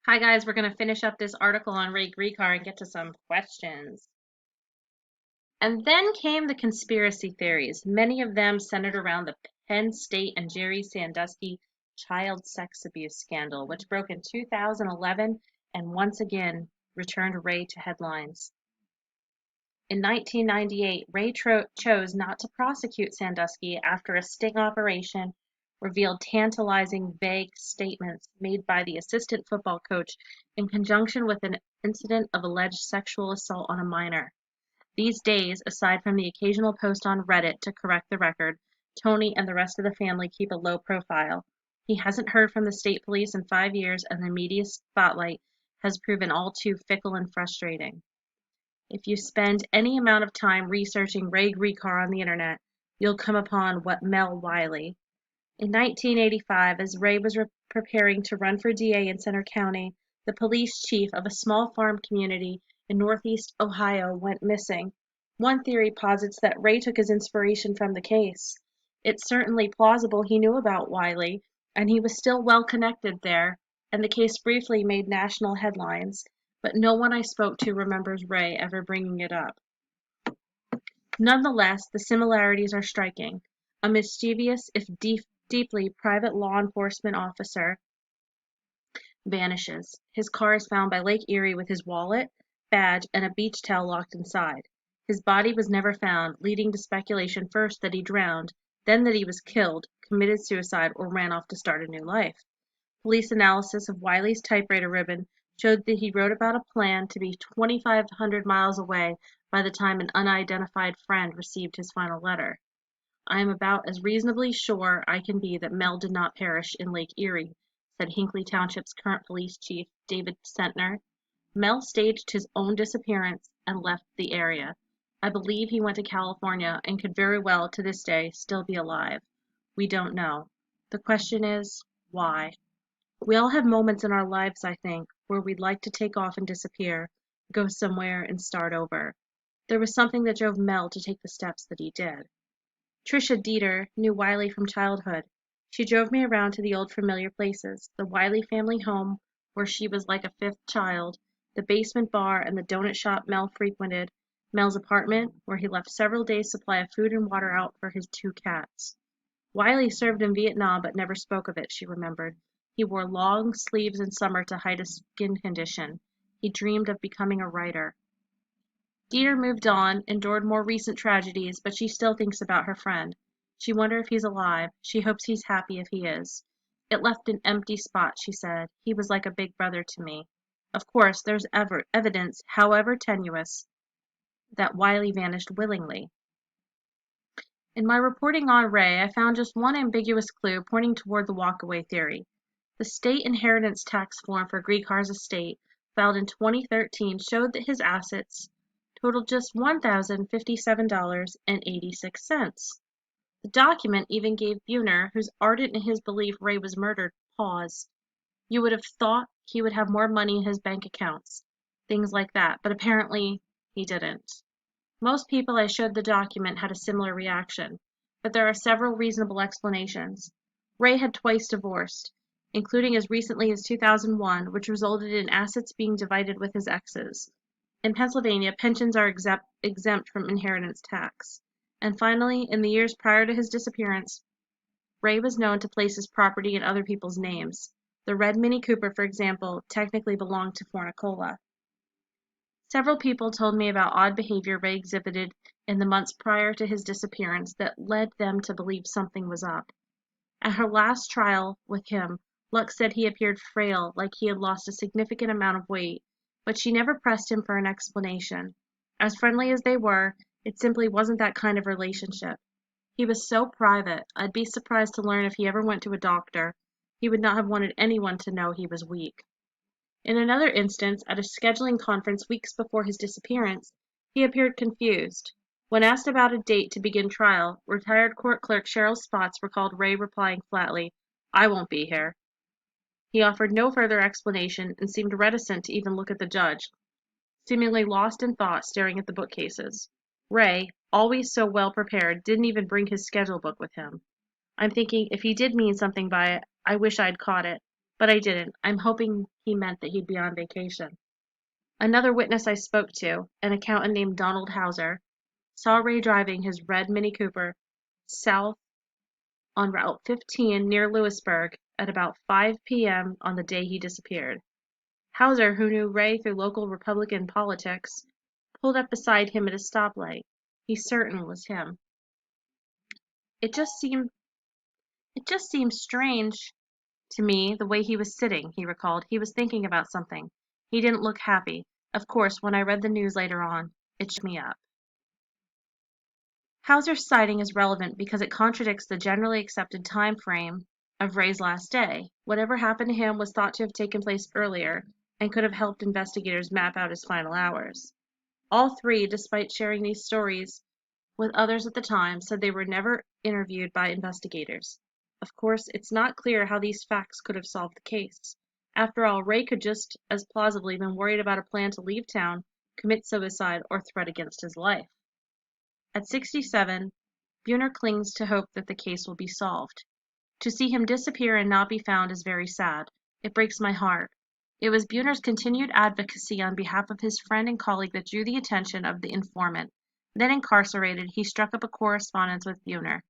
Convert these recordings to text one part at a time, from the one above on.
Hi guys, we're going to finish up this article on Ray Gricar and get to some questions. And then came the conspiracy theories, many of them centered around the Penn State and Jerry Sandusky child sex abuse scandal, which broke in 2011 and once again returned Ray to headlines. In 1998, Ray chose not to prosecute Sandusky after a sting operation revealed tantalizing, vague statements made by the assistant football coach in conjunction with an incident of alleged sexual assault on a minor. These days, aside from the occasional post on Reddit to correct the record, Tony and the rest of the family keep a low profile. He hasn't heard from the state police in 5 years, and the media spotlight has proven all too fickle and frustrating. If you spend any amount of time researching Ray Gricar on the internet, you'll come upon what Mel Wiley. In 1985, as Ray was preparing to run for DA in Center County, the police chief of a small farm community in northeast Ohio went missing. One theory posits that Ray took his inspiration from the case. It's certainly plausible he knew about Wiley, and he was still well connected there, and the case briefly made national headlines, but no one I spoke to remembers Ray ever bringing it up. Nonetheless, the similarities are striking. A mischievous, if deeply private law enforcement officer vanishes. His car is found by Lake Erie with his wallet, badge, and a beach towel locked inside. His body was never found, leading to speculation first that he drowned, then that he was killed, committed suicide, or ran off to start a new life. Police analysis of Wiley's typewriter ribbon showed that he wrote about a plan to be 2,500 miles away by the time an unidentified friend received his final letter. I am about as reasonably sure I can be that Mel did not perish in Lake Erie, said Hinckley Township's current police chief, David Sentner. Mel staged his own disappearance and left the area. I believe he went to California and could very well, to this day, still be alive. We don't know. The question is, why? We all have moments in our lives, I think, where we'd like to take off and disappear, go somewhere and start over. There was something that drove Mel to take the steps that he did. Tricia Dieter knew Wiley from childhood. She drove me around to the old familiar places, the Wiley family home, where she was like a fifth child, the basement bar and the donut shop Mel frequented, Mel's apartment, where he left several days' supply of food and water out for his 2 cats. Wiley served in Vietnam but never spoke of it, she remembered. He wore long sleeves in summer to hide his skin condition. He dreamed of becoming a writer. Dieter moved on, endured more recent tragedies, but she still thinks about her friend. She wonders if he's alive. She hopes he's happy if he is. It left an empty spot, she said. He was like a big brother to me. Of course, there's evidence, however tenuous, that Wiley vanished willingly. In my reporting on Ray, I found just one ambiguous clue pointing toward the walkaway theory. The state inheritance tax form for Gricar's estate, filed in 2013, showed that his assets totaled just $1,057.86. The document even gave Buhner, who's ardent in his belief Ray was murdered, pause. You would have thought he would have more money in his bank accounts, things like that, but apparently he didn't. Most people I showed the document had a similar reaction, but there are several reasonable explanations. Ray had twice divorced, including as recently as 2001, which resulted in assets being divided with his exes. In Pennsylvania, pensions are exempt from inheritance tax. And finally, in the years prior to his disappearance, Ray was known to place his property in other people's names. The red Mini Cooper, for example, technically belonged to Fornicola. Several people told me about odd behavior Ray exhibited in the months prior to his disappearance that led them to believe something was up. At her last trial with him, Lux said he appeared frail, like he had lost a significant amount of weight, but she never pressed him for an explanation. As friendly as they were, it simply wasn't that kind of relationship. He was so private, I'd be surprised to learn if he ever went to a doctor. He would not have wanted anyone to know he was weak. In another instance, at a scheduling conference weeks before his disappearance, he appeared confused. When asked about a date to begin trial, retired court clerk Cheryl Spots recalled Ray replying flatly, "I won't be here." He offered no further explanation and seemed reticent to even look at the judge, seemingly lost in thought staring at the bookcases. Ray, always so well prepared, didn't even bring his schedule book with him. I'm thinking if he did mean something by it, I wish I'd caught it, but I didn't. I'm hoping he meant that he'd be on vacation. Another witness I spoke to, an accountant named Donald Hauser, saw Ray driving his red Mini Cooper south on Route 15 near Lewisburg at about 5 p.m. on the day he disappeared. Hauser, who knew Ray through local Republican politics, pulled up beside him at a stoplight. He certain was him. It just seemed strange to me the way he was sitting, he recalled. He was thinking about something. He didn't look happy. Of course, when I read the news later on, it shook me up. Hauser's sighting is relevant because it contradicts the generally accepted time frame of Ray's last day. Whatever happened to him was thought to have taken place earlier and could have helped investigators map out his final hours. All three, despite sharing these stories with others at the time, said they were never interviewed by investigators. Of course, it's not clear how these facts could have solved the case. After all, Ray could just as plausibly been worried about a plan to leave town, commit suicide, or threat against his life. At 67, Buhner clings to hope that the case will be solved. To see him disappear and not be found is very sad. It breaks my heart. It was Buhner's continued advocacy on behalf of his friend and colleague that drew the attention of the informant. Then incarcerated, he struck up a correspondence with Buhner.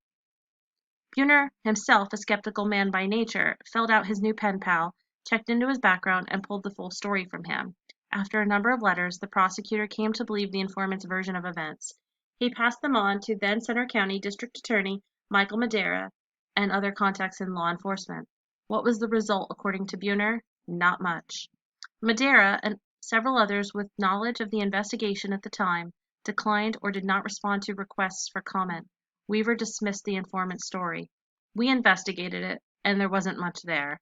Buhner, himself a skeptical man by nature, filled out his new pen pal, checked into his background, and pulled the full story from him. After a number of letters, the prosecutor came to believe the informant's version of events. He passed them on to then Center County District Attorney Michael Madera and other contacts in law enforcement. What was the result, according to Buhner? Not much. Madera and several others with knowledge of the investigation at the time declined or did not respond to requests for comment. Weaver dismissed the informant's story. We investigated it, and there wasn't much there.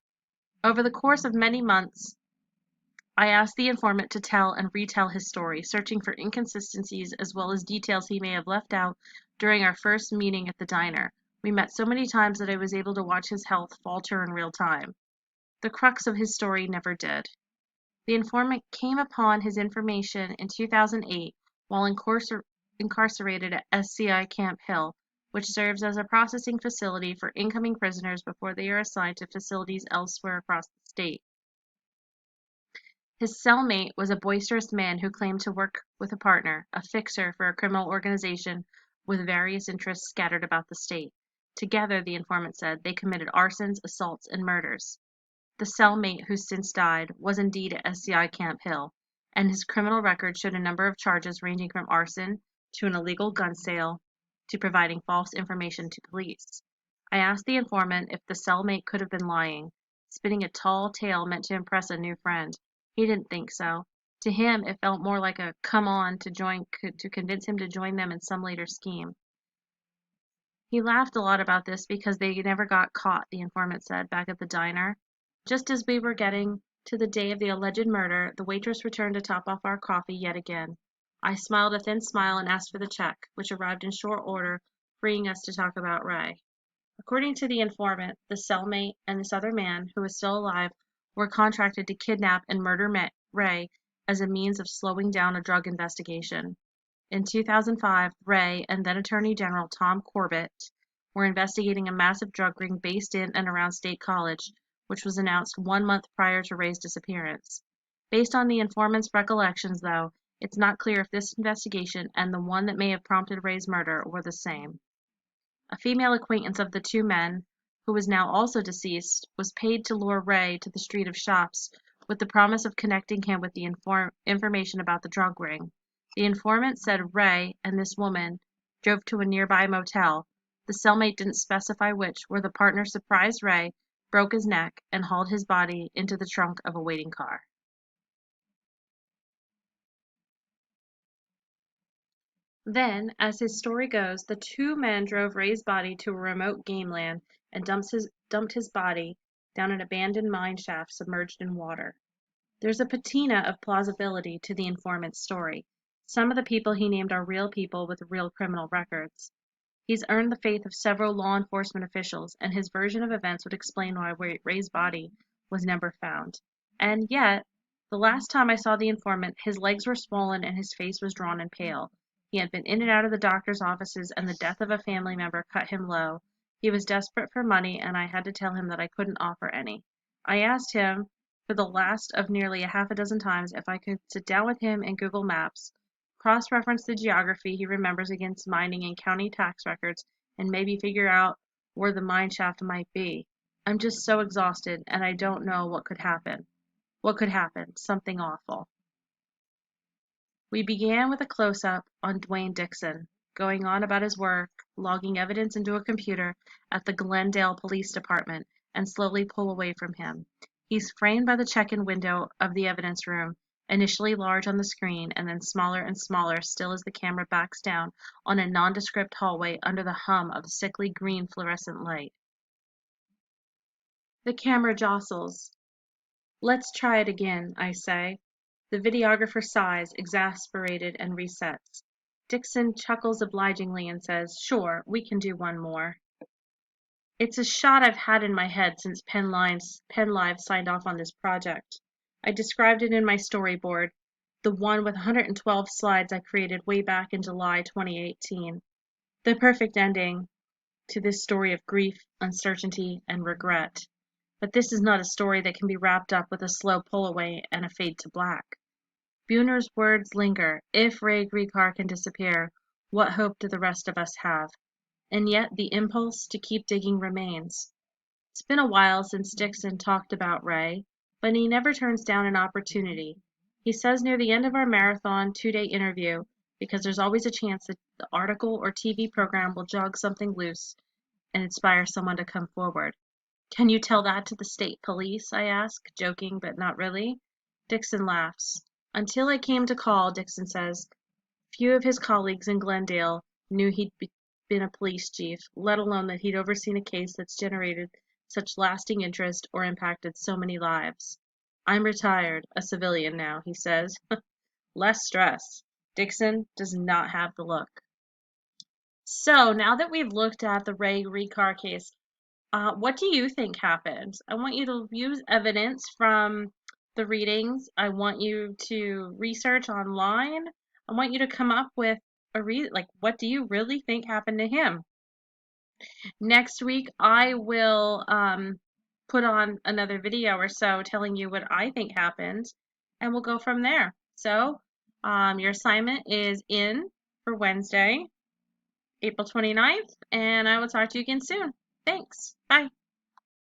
Over the course of many months, I asked the informant to tell and retell his story, searching for inconsistencies as well as details he may have left out during our first meeting at the diner. We met so many times that I was able to watch his health falter in real time. The crux of his story never did. The informant came upon his information in 2008 while incarcerated at SCI Camp Hill, which serves as a processing facility for incoming prisoners before they are assigned to facilities elsewhere across the state. His cellmate was a boisterous man who claimed to work with a partner, a fixer for a criminal organization with various interests scattered about the state. Together, the informant said, they committed arsons, assaults, and murders. The cellmate, who since died, was indeed at SCI Camp Hill, and his criminal record showed a number of charges ranging from arson to an illegal gun sale to providing false information to police. I asked the informant if the cellmate could have been lying, spinning a tall tale meant to impress a new friend. He didn't think so. To him, it felt more like a come on to convince him to join them in some later scheme. He laughed a lot about this because they never got caught, the informant said, back at the diner. Just as we were getting to the day of the alleged murder, the waitress returned to top off our coffee yet again. I smiled a thin smile and asked for the check, which arrived in short order, freeing us to talk about Ray. According to the informant, the cellmate and this other man, who was still alive, were contracted to kidnap and murder Ray as a means of slowing down a drug investigation. In 2005, Ray and then Attorney General Tom Corbett were investigating a massive drug ring based in and around State College, which was announced 1 month prior to Ray's disappearance. Based on the informant's recollections, though, it's not clear if this investigation and the one that may have prompted Ray's murder were the same. A female acquaintance of the two men, who was now also deceased, was paid to lure Ray to the street of shops with the promise of connecting him with the information about the drug ring. The informant said Ray and this woman drove to a nearby motel. The cellmate didn't specify which, where the partner surprised Ray, broke his neck, and hauled his body into the trunk of a waiting car. Then, as his story goes, the two men drove Ray's body to a remote game land and dumped his body down an abandoned mine shaft submerged in water. There's a patina of plausibility to the informant's story. Some of the people he named are real people with real criminal records. He's earned the faith of several law enforcement officials, and his version of events would explain why Ray's body was never found. And yet, the last time I saw the informant, his legs were swollen and his face was drawn and pale. He had been in and out of the doctor's offices, and the death of a family member cut him low. He was desperate for money, and I had to tell him that I couldn't offer any. I asked him for the last of nearly a half a dozen times if I could sit down with him and Google Maps, cross-reference the geography he remembers against mining and county tax records, and maybe figure out where the mine shaft might be. I'm just so exhausted, and I don't know what could happen. What could happen? Something awful. We began with a close-up on Dwayne Dixon, going on about his work, logging evidence into a computer at the Glendale Police Department, and slowly pull away from him. He's framed by the check-in window of the evidence room, initially large on the screen and then smaller and smaller still as the camera backs down on a nondescript hallway under the hum of sickly green fluorescent light. The camera jostles. Let's try it again, I say. The videographer sighs, exasperated, and resets. Dixon chuckles obligingly and says, "Sure, we can do one more." It's a shot I've had in my head since Penn Live signed off on this project. I described it in my storyboard, the one with 112 slides I created way back in July 2018. The perfect ending to this story of grief, uncertainty, and regret. But this is not a story that can be wrapped up with a slow pull away and a fade to black. Buhner's words linger. If Ray Gricar can disappear, what hope do the rest of us have? And yet the impulse to keep digging remains. It's been a while since Dixon talked about Ray, but he never turns down an opportunity. He says near the end of our marathon 2-day interview, because there's always a chance that the article or TV program will jog something loose and inspire someone to come forward. Can you tell that to the state police? I ask, joking but not really. Dixon laughs. Until I came to call, Dixon says, few of his colleagues in Glendale knew he'd been a police chief, let alone that he'd overseen a case that's generated such lasting interest or impacted so many lives. I'm retired, a civilian now, he says. Less stress. Dixon does not have the look. So now that we've looked at the Ray Gricar case, what do you think happened? I want you to use evidence from the readings. I want you to research online. I want you to come up with what do you really think happened to him? Next week, I will put on another video or so telling you what I think happened, and we'll go from there. So, your assignment is in for Wednesday, April 29th, and I will talk to you again soon. Thanks. Bye.